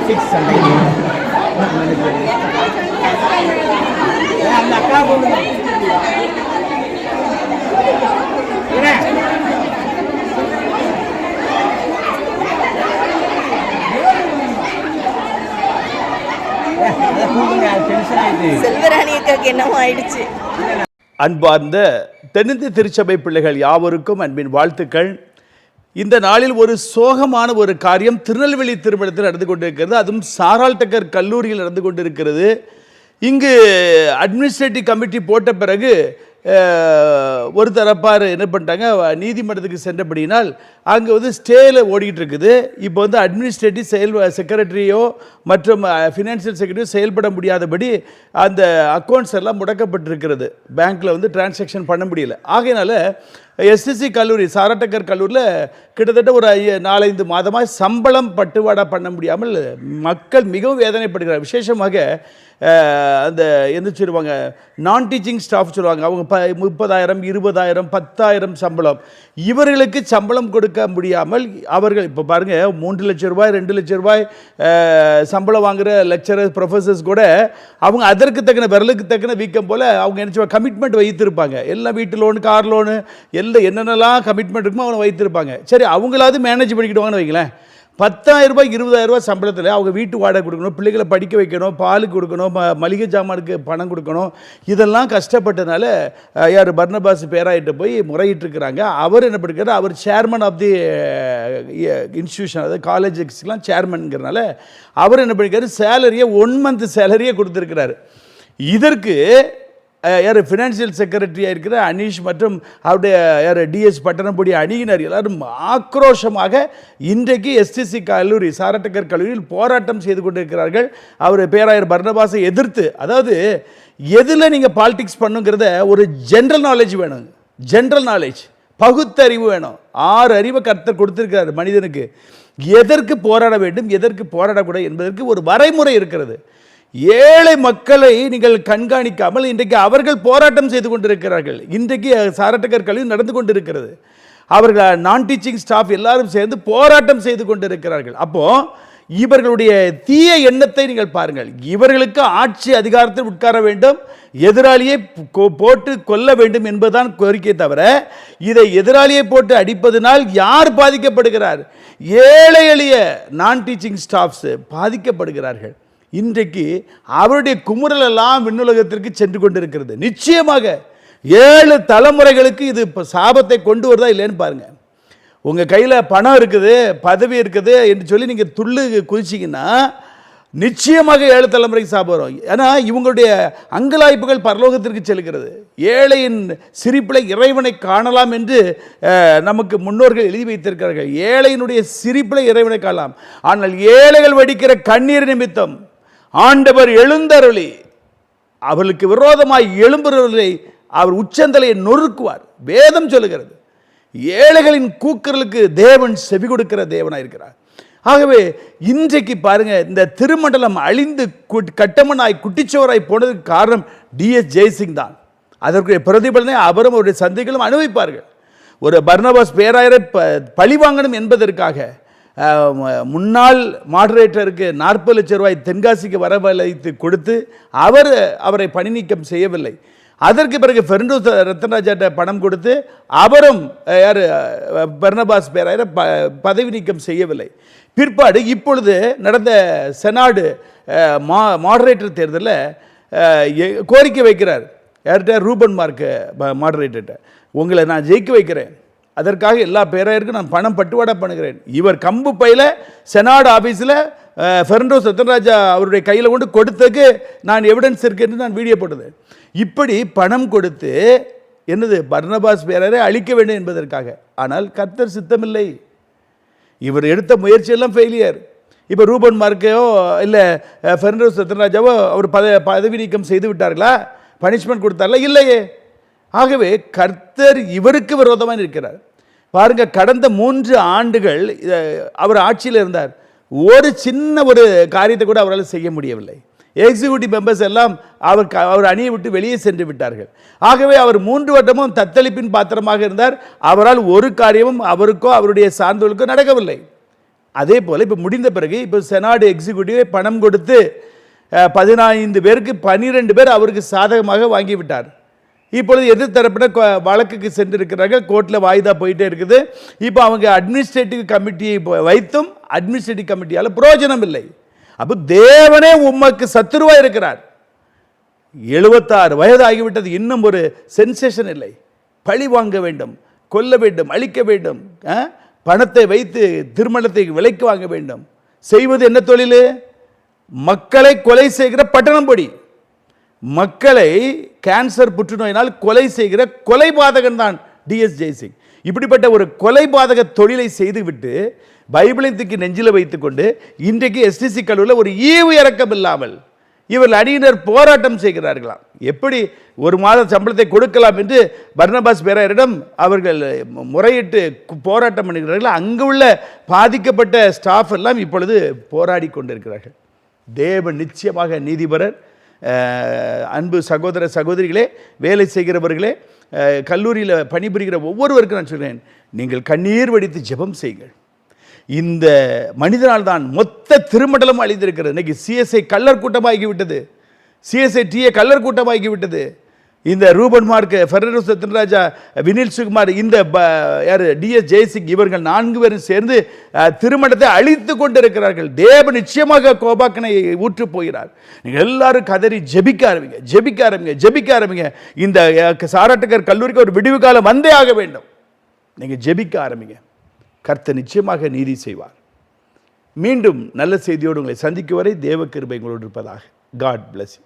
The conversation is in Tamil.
சிக்ஸ் சண்டைக்கு அந்த அக்கா போடுங்க. செல்வராணியக்காக்கு என்னமோ ஆயிடுச்சு. அன்பார்ந்த தென்னிந்திய திருச்சபை பிள்ளைகள் யாவருக்கும் அன்பின் வாழ்த்துக்கள். இந்த நாளில் ஒரு சோகமான ஒரு காரியம் திருநெல்வேலி திருமணத்தில் நடந்து கொண்டிருக்கிறது. அதுவும் சாரால் டக்கர் கல்லூரியில் நடந்து கொண்டிருக்கிறது. இங்கு அட்மினிஸ்ட்ரேட்டிவ் கமிட்டி போட்ட பிறகு ஒரு தரப்பார் என்ன பண்ணிட்டாங்க, நீதிமன்றத்துக்கு சென்றபடியினால் அங்கே வந்து ஸ்டேயில் ஓடிக்கிட்டு இருக்குது. இப்போ வந்து அட்மினிஸ்ட்ரேட்டிவ் செக்ரட்டரியோ மற்றும் ஃபினான்ஷியல் செக்ரட்டரியோ செயல்பட முடியாதபடி அந்த அக்கௌண்ட்ஸ் எல்லாம் முடக்கப்பட்டிருக்கிறது. பேங்க்கில் வந்து டிரான்சாக்ஷன் பண்ண முடியல. ஆகையினால எஸ்எஸ்சி கல்லூரி சாராட்டக்கர் கல்லூரியில் கிட்டத்தட்ட ஒரு 4-5 மாதமாக சம்பளம் பட்டுவாடா பண்ண முடியாமல் மக்கள் மிகவும் வேதனைப்படுகிறார். விசேஷமாக அந்த என்ன சொல்லுவாங்க, நான் டீச்சிங் ஸ்டாஃப் சொல்லுவாங்க, அவங்க 30,000 20,000 10,000 சம்பளம். இவர்களுக்கு சம்பளம் கொடுக்க முடியாமல் அவர்கள் இப்போ பாருங்கள் 3 லட்சம் ரூபாய் 2 லட்சம் ரூபாய் சம்பளம் வாங்குகிற லெக்சரர்ஸ் ப்ரொஃபஸர்ஸ் கூட அவங்க அதற்கு தக்கன விரலுக்கு தக்கன வீக்கம் போல் அவங்க என்ன கமிட்மெண்ட் வைத்திருப்பாங்க. எல்லாம் வீட்டு லோனு கார் லோனு எல்லாம் என்னென்னலாம் கமிட்மெண்ட் இருக்குமோ அவங்க வைத்திருப்பாங்க. சரி, அவங்களாவது மேனேஜ் பண்ணிக்கிடுவாங்கன்னு வைங்களேன். 10,000 ரூபாய் 20,000 ரூபாய் சம்பளத்தில் அவங்க வீட்டு வாடகை கொடுக்கணும், பிள்ளைகளை படிக்க வைக்கணும், பாலுக்கு கொடுக்கணும், மளிகை ஜாமானுக்கு பணம் கொடுக்கணும். இதெல்லாம் கஷ்டப்பட்டதுனால யார் பர்னபாஸ் பேராயிட்ட போய் முறையிட்டிருக்கிறாங்க. அவர் என்ன பண்ணிருக்காரு, அவர் சேர்மன் ஆஃப் தி இன்ஸ்டியூஷன், அதாவது காலேஜஸ்க்கெலாம் சேர்மன்ங்கிறனால அவர் என்ன பண்ணியிருக்காரு, சேலரியை 1 மந்த் சேலரியை கொடுத்துருக்கிறாரு. இதற்கு யார் ஃபினான்ஷியல் செக்ரட்டரியாக இருக்கிற அனீஷ் மற்றும் அவருடைய யார் டிஎஸ் பட்டணப்பொடி அணியினர் எல்லாரும் ஆக்ரோஷமாக இன்றைக்கு எஸ்டிசி கல்லூரி சாராட்டக்கர் கல்லூரியில் போராட்டம் செய்து கொண்டிருக்கிறார்கள். அவர் பேராயர் பர்னபாஸை எதிர்த்து. அதாவது எதில் நீங்கள் பாலிடிக்ஸ் பண்ணுங்கிறத ஒரு ஜென்ரல் நாலேஜ் வேணும், ஜென்ரல் நாலேஜ், பகுத்தறிவு வேணும். 6 அறிவை கர்த்தர் கொடுத்திருக்கிறார் மனிதனுக்கு. எதற்கு போராட வேண்டும் எதற்கு போராடக்கூடாது என்பதற்கு ஒரு வரைமுறை இருக்கிறது. ஏழை மக்களை நீங்கள் கண்காணிக்காமல் இன்றைக்கு அவர்கள் போராட்டம் செய்து கொண்டிருக்கிறார்கள். இன்றைக்கு சாராட்டக்கர் கல்லூரி நடந்து கொண்டிருக்கிறது. அவர்கள் நான் டீச்சிங் ஸ்டாஃப் எல்லாரும் சேர்ந்து போராட்டம் செய்து கொண்டிருக்கிறார்கள். அப்போ இவர்களுடைய தீய எண்ணத்தை நீங்கள் பாருங்கள். இவர்களுக்கு ஆட்சி அதிகாரத்தில் உட்கார வேண்டும், எதிராளியை போட்டு கொல்ல வேண்டும் என்பதுதான் கோரிக்கை தவிர இதை எதிராளியை போட்டு அடிப்பதனால் யார் பாதிக்கப்படுகிறார்? ஏழை எளிய நான் டீச்சிங் ஸ்டாஃப்ஸ் பாதிக்கப்படுகிறார்கள். இன்றைக்கு அவருடைய குமுறல் எல்லாம் விண்ணுலகத்திற்கு சென்று கொண்டிருக்கிறது. நிச்சயமாக 7 தலைமுறைகளுக்கு இது இப்போ சாபத்தை கொண்டு வருதா இல்லைன்னு பாருங்க. உங்கள் கையில் பணம் இருக்குது, பதவி இருக்குது என்று சொல்லி நீங்கள் துள்ளு குதிச்சிங்கன்னா நிச்சயமாக 7 தலைமுறைக்கு சாபம் வரும். ஏன்னா இவங்களுடைய அங்கலாய்ப்புகள் பரலோகத்திற்கு செல்கிறது. ஏழையின் சிரிப்பில் இறைவனை காணலாம் என்று நமக்கு முன்னோர்கள் எழுதி வைத்திருக்கிறார்கள். ஏழையினுடைய சிரிப்பில் இறைவனை காணலாம். ஆனால் ஏழைகள் வடிக்கிற கண்ணீர் நிமித்தம் ஆண்டவர் எழுந்தருளி அவர்களுக்கு விரோதமாய் எழும்புறவர்களை அவர் உச்சந்தலையை நொறுக்குவார். வேதம் சொல்லுகிறது. ஏழைகளின் கூக்குரலுக்கு தேவன் செவி கொடுக்கிற தேவனாக இருக்கிறார். ஆகவே இன்றைக்கு பாருங்க, இந்த திருமண்டலம் அழிந்து கட்டமனாய் குட்டிச்சோராய் போனதுக்கு காரணம் டிஎஸ் ஜெய்சிங் தான். அதற்குரிய பிரதிபலனை அவரும் அவருடைய சந்தைகளும் அனுபவிப்பார்கள். ஒரு பர்னபாஸ் பேராயரை பழி வாங்கணும் என்பதற்காக முன்னாள் மாடரேட்டருக்கு 40 லட்சம் ரூபாய் தென்காசிக்கு வரவழைத்து கொடுத்து அவரை பணி நீக்கம் செய்யவில்லை. அதற்கு பிறகு பெர்னோஸ் ரத்தனராஜாட்ட பணம் கொடுத்து அவரும் யார் பர்னபாஸ் பேராயரை பதவி நீக்கம் செய்யவில்லை. பிற்பாடு இப்பொழுது நடந்த செனாடு மாடரேட்டர் தேர்தலில் கோரிக்கை வைக்கிறார். யார்கிட்ட? ரூபன் மார்க் மாடரேட்டர்கிட்ட, உங்களை நான் ஜெயிக்க வைக்கிறேன், அதற்காக எல்லா பேராயருக்கும் நான் பணம் பட்டுவாடா பண்ணுகிறேன். இவர் கம்பு பையில் செனாடு ஆஃபீஸில் பெர்னோஸ் ரத்தனராஜா அவருடைய கையில் கொண்டு கொடுத்ததுக்கு நான் எவிடன்ஸ் இருக்கு என்று நான் வீடியோ போட்டது. இப்படி பணம் கொடுத்து என்னது பர்னபாஸ் பேராயரை அழிக்க வேண்டும் என்பதற்காக. ஆனால் கர்த்தர் சித்தமில்லை. இவர் எடுத்த முயற்சியெல்லாம் ஃபெயிலியர். இப்போ ரூபன் மார்க்கையோ இல்லை பெர்னோஸ் ரத்தனராஜாவோ அவர் பதவி நீக்கம் செய்து விட்டார்களா? பனிஷ்மெண்ட் கொடுத்தார்களா? இல்லையே. ஆகவே கர்த்தர் இவருக்கு விரோதமாக இருக்கிறார். பாருங்க, கடந்த 3 ஆண்டுகள் அவர் ஆட்சியில் இருந்தார். ஒரு சின்ன ஒரு காரியத்தை கூட அவரால் செய்ய முடியவில்லை. எக்ஸிக்யூட்டிவ் மெம்பர்ஸ் எல்லாம் அவர் அணியை விட்டு வெளியே சென்று விட்டார்கள். ஆகவே அவர் 3 வருடமும் தத்தளிப்பின் பாத்திரமாக இருந்தார். அவரால் ஒரு காரியமும் அவருக்கோ அவருடைய சார்ந்தவர்களுக்கோ நடக்கவில்லை. அதே போல் இப்போ முடிந்த பிறகு இப்போ செனாடு எக்ஸிக்யூட்டிவ் பணம் கொடுத்து 15 பேருக்கு 12 பேர் அவருக்கு சாதகமாக வாங்கிவிட்டார். இப்பொழுது எதிர்த்தரப்பின வழக்குக்கு சென்றிருக்கிறார்கள், கோர்ட்டில் வாய்தா போயிட்டே இருக்குது. இப்போ அவங்க அட்மினிஸ்ட்ரேட்டிவ் கமிட்டியை வைத்தும் அட்மினிஸ்ட்ரேட்டிவ் கமிட்டியால் பிரயோஜனம் இல்லை. அப்போ தேவனே உமக்கு சத்துருவாக இருக்கிறார். 76 வயது ஆகிவிட்டது, இன்னும் ஒரு சென்சேஷன் இல்லை. பழி வாங்க வேண்டும், கொல்ல வேண்டும், அழிக்க வேண்டும், பணத்தை வைத்து திருமணத்தை விலைக்கு வாங்க வேண்டும். செய்வது என்ன தொழில்? மக்களை கொலை செய்கிற பட்டணம் பொடி. மக்களை கேன்சர் புற்றுநோயினால் கொலை செய்கிற கொலைபாதகன் தான் டிஎஸ் ஜெய்சிங். இப்படிப்பட்ட ஒரு கொலைபாதக தொழிலை செய்துவிட்டு பைபிளை தூக்கி நெஞ்சில் வைத்துக்கொண்டு இன்றைக்கு எஸ்டிசி கல்லூரியில் ஒரு ஈவு இறக்கம் இல்லாமல் இவர்கள் அணியினர் போராட்டம் செய்கிறார்களாம். எப்படி ஒரு மாத சம்பளத்தை கொடுக்கலாம் என்று பர்னபாஸ் பேரையரிடம் அவர்கள் முறையிட்டு போராட்டம் பண்ணுகிறார்கள். அங்கு உள்ள பாதிக்கப்பட்ட ஸ்டாஃப் எல்லாம் இப்பொழுது போராடி கொண்டிருக்கிறார்கள். தேவன் நிச்சயமாக நீதிபரர். அன்பு சகோதர சகோதரிகளே, வேலை செய்கிறவர்களே, கல்லூரியில் பணிபுரிகிற ஒவ்வொருவருக்கும் நான் சொல்கிறேன், நீங்கள் கண்ணீர் வடித்து ஜெபம் செய்யுங்கள். இந்த மனிதனால் தான் மொத்த திருமண்டலம் அழிந்திருக்கிறது. இன்னைக்கு சிஎஸ்ஐ கள்ளர் கூட்டமாகிவிட்டது, சிஎஸ்ஐ டிஏ கள்ளர் கூட்டமாகிவிட்டது. இந்த ரூபன் மார்க், ஃபெர்னண்டோ சத்யராஜா, வினில் சுகுமார், இந்த யார் டிஎஸ் ஜெய்சிங், இவர்கள் 4 பேரும் சேர்ந்து திருமணத்தை அழித்து கொண்டிருக்கிறார்கள். தேவன் நிச்சயமாக கோபாக்கனை ஊற்று போகிறார். நீங்கள் எல்லாரும் கதறி ஜெபிக்க ஆரம்பிங்க, ஜெபிக்க ஆரம்பிங்க, ஜெபிக்க ஆரம்பிங்க. இந்த சாராட்டக்கர் கல்லூரிக்கு ஒரு விடிவு காலம் வந்தே ஆக வேண்டும். நீங்கள் ஜெபிக்க ஆரம்பிங்க, கர்த்தர் நிச்சயமாக நீதி செய்வார். மீண்டும் நல்ல செய்தியோடு உங்களை சந்திக்கும் வரை தேவ கிருபை உங்களோடு இருப்பதாக. God bless you.